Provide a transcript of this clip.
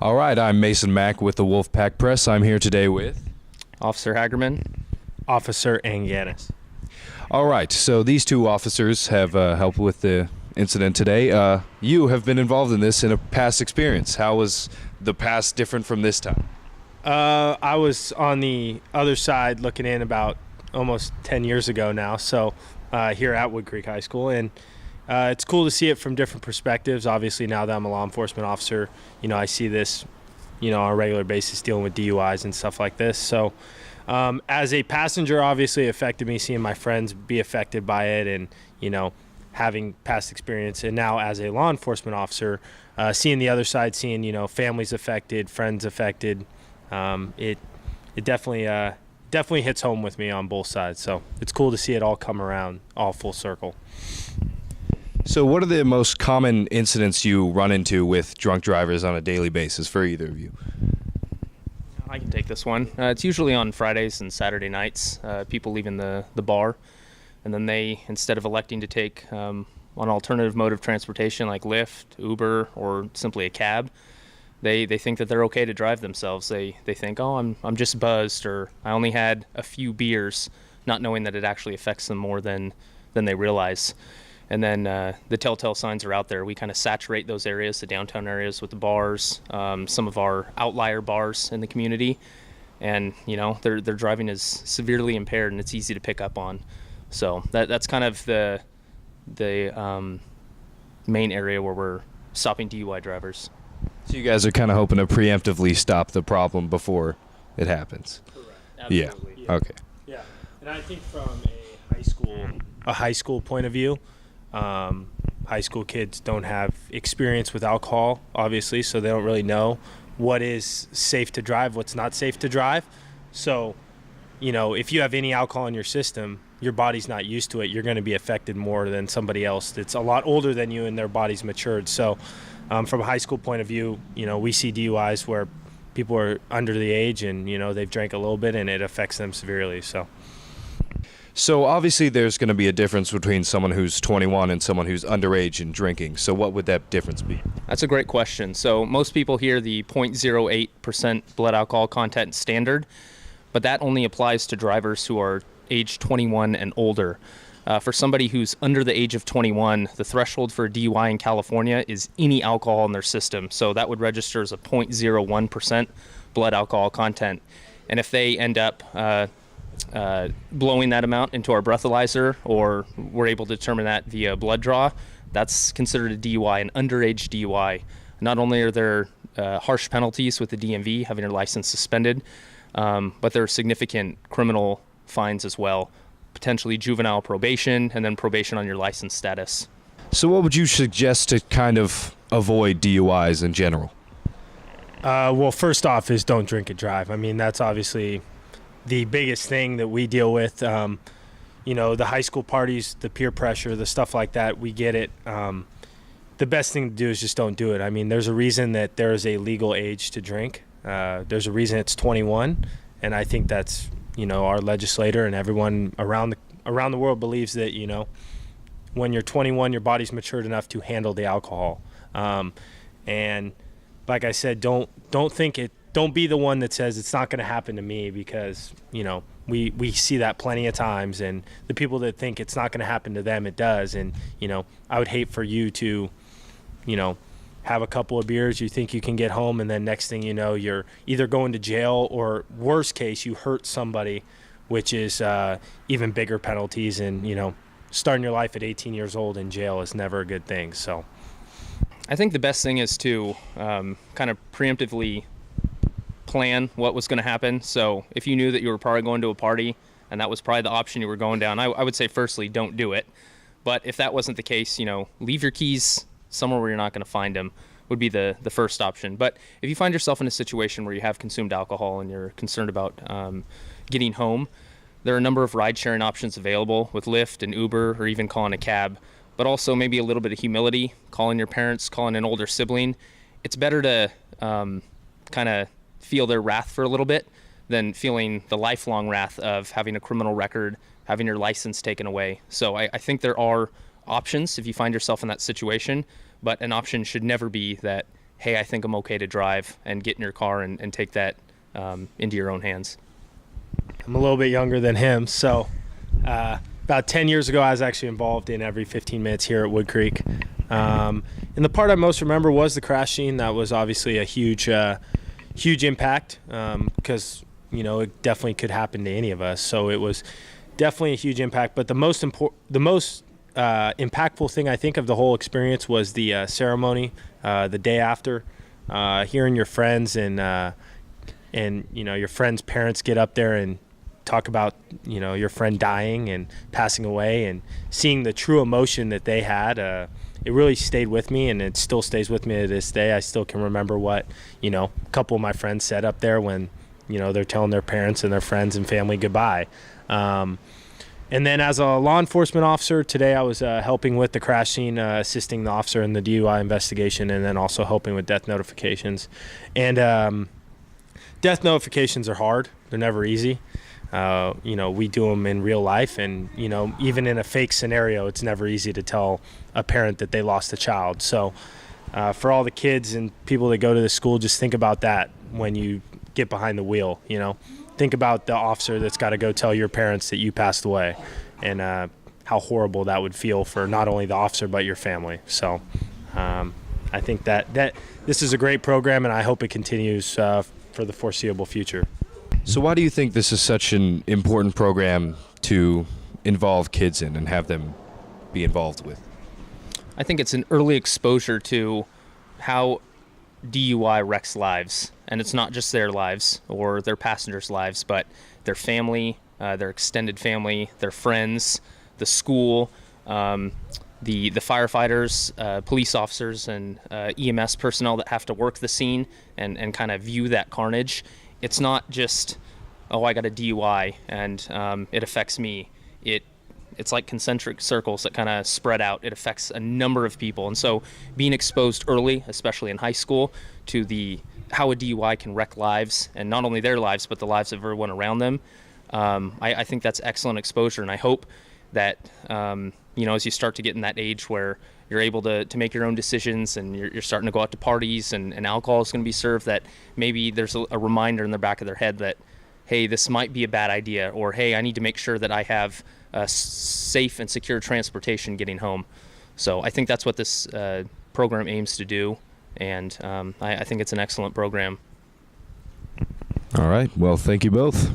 All right, I'm Mason Mack with the Wolfpack Press. I'm here today with Officer Hagerman. Officer Anganis. All right, so these two officers have helped with the incident today. You have been involved in this in a past experience. How was the past different from this time? I was on the other side looking in about almost 10 years ago now, so here at Wood Creek High School, and it's cool to see it from different perspectives. Obviously, now that I'm a law enforcement officer, I see this, on a regular basis dealing with DUIs and stuff like this. So as a passenger, obviously it affected me seeing my friends be affected by it and, having past experience. And now as a law enforcement officer, seeing the other side, seeing, families affected, friends affected, it definitely hits home with me on both sides. So it's cool to see it all come around, all full circle. So what are the most common incidents you run into with drunk drivers on a daily basis for either of you? I can take this one. It's usually on Fridays and Saturday nights, people leaving the bar, and then they, instead of electing to take an alternative mode of transportation like Lyft, Uber, or simply a cab, they think that they're okay to drive themselves. They think, oh, I'm just buzzed, or I only had a few beers, not knowing that it actually affects them more than they realize. And then the telltale signs are out there. We kind of saturate those areas, the downtown areas, with the bars, some of our outlier bars in the community. And, their driving is severely impaired, and it's easy to pick up on. So that's kind of the main area where we're stopping DUI drivers. So you guys are kind of hoping to preemptively stop the problem before it happens. Correct. Absolutely. Yeah. Okay. Yeah, and I think from a high school point of view, high school kids don't have experience with alcohol, obviously, so they don't really know what is safe to drive, what's not safe to drive. So, if you have any alcohol in your system, your body's not used to it, you're going to be affected more than somebody else that's a lot older than you and their body's matured. So from a high school point of view, we see DUIs where people are under the age and, they've drank a little bit and it affects them severely. So obviously there's going to be a difference between someone who's 21 and someone who's underage and drinking. So what would that difference be? That's a great question. So most people hear the 0.08% blood alcohol content standard, but that only applies to drivers who are age 21 and older. For somebody who's under the age of 21, the threshold for a DUI in California is any alcohol in their system. So that would register as a 0.01% blood alcohol content. And if they end up blowing that amount into our breathalyzer, or we're able to determine that via blood draw, that's considered a DUI, an underage DUI. Not only are there harsh penalties with the DMV, having your license suspended, but there are significant criminal fines as well, potentially juvenile probation, and then probation on your license status. So what would you suggest to kind of avoid DUIs in general? Well, first off is don't drink and drive. I mean, that's obviously the biggest thing that we deal with. The high school parties, the peer pressure, the stuff like that, we get it. The best thing to do is just don't do it. I mean, there's a reason that there is a legal age to drink. There's a reason it's 21, and I think that's, our legislator and everyone around the world believes that, when you're 21, your body's matured enough to handle the alcohol. And like I said, don't be the one that says it's not going to happen to me, because, we see that plenty of times, and the people that think it's not going to happen to them, it does. And, I would hate for you to, have a couple of beers, you think you can get home, and then next thing you know, you're either going to jail, or worst case, you hurt somebody, which is even bigger penalties. And, starting your life at 18 years old in jail is never a good thing. So I think the best thing is to kind of preemptively plan what was going to happen. So if you knew that you were probably going to a party and that was probably the option you were going down, I would say firstly, don't do it. But if that wasn't the case, leave your keys somewhere where you're not going to find them would be the first option. But if you find yourself in a situation where you have consumed alcohol and you're concerned about getting home, there are a number of ride-sharing options available with Lyft and Uber, or even calling a cab. But also maybe a little bit of humility, calling your parents, calling an older sibling. It's better to kind of feel their wrath for a little bit than feeling the lifelong wrath of having a criminal record, having your license taken away. So I think there are options if you find yourself in that situation, but an option should never be that, hey, I think I'm okay to drive, and get in your car and take that into your own hands. I'm a little bit younger than him, so about 10 years ago, I was actually involved in every 15 minutes here at Wood Creek. And the part I most remember was the crash scene. That was obviously a huge impact because, it definitely could happen to any of us. So it was definitely a huge impact. But the most impactful thing I think of the whole experience was the ceremony the day after, hearing your friends and your friends' parents get up there and talk about your friend dying and passing away, and seeing the true emotion that they had. It really stayed with me, and it still stays with me to this day. I still can remember what a couple of my friends said up there when they're telling their parents and their friends and family goodbye. And then as a law enforcement officer today, I was helping with the crash scene, assisting the officer in the DUI investigation, and then also helping with death notifications. And death notifications are hard. They're never easy. We do them in real life, and even in a fake scenario, it's never easy to tell a parent that they lost a child. So for all the kids and people that go to the school, just think about that when you get behind the wheel. Think about the officer that's got to go tell your parents that you passed away, and how horrible that would feel for not only the officer but your family. So I think that this is a great program, and I hope it continues for the foreseeable future. So why do you think this is such an important program to involve kids in and have them be involved with? I think it's an early exposure to how DUI wrecks lives. And it's not just their lives or their passengers' lives, but their family, their extended family, their friends, the school, the firefighters, police officers, and EMS personnel that have to work the scene and kind of view that carnage. It's not just, oh, I got a DUI and it affects me. It's like concentric circles that kind of spread out. It affects a number of people. And so being exposed early, especially in high school, to how a DUI can wreck lives, and not only their lives, but the lives of everyone around them, I think that's excellent exposure. And I hope that, as you start to get in that age where you're able to make your own decisions, and you're starting to go out to parties, and alcohol is going to be served, that maybe there's a reminder in the back of their head that, hey, this might be a bad idea, or hey, I need to make sure that I have safe and secure transportation getting home. So I think that's what this program aims to do, and I think it's an excellent program. All right. Well, thank you both.